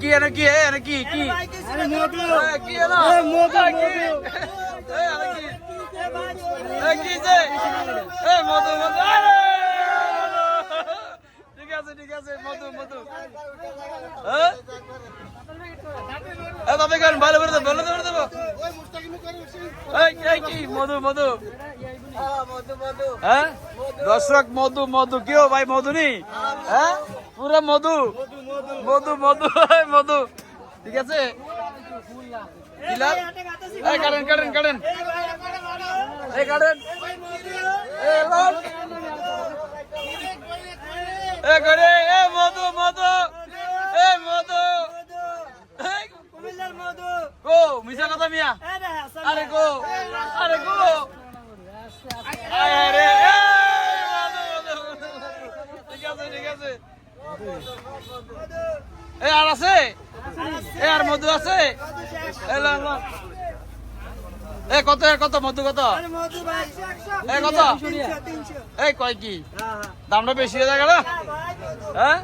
কি এনে কি এনে কি কি কি এনে মধু কি যে মধু মধু ঠিক আছে মধু মধু ভালো করে দেবো দেবো কি মধু মধু হ্যাঁ দর্শক মধু মধু কেউ ভাই মধু নি হ্যাঁ পুরো মধু মধু মধু মধু ঠিক আছে কাটেন কাটেন কাটেন এই কাটেন করে এ মধু মধু এ মধু গো মিশা কথা মিয়া আরে গো আরে ঠিক আছে ঠিক আছে এ আর আছে এ আর মধু আছে এ কত কত মধু কত এ কত এই কয় কি দামটা বেশি হয়ে যায় গেল হ্যাঁ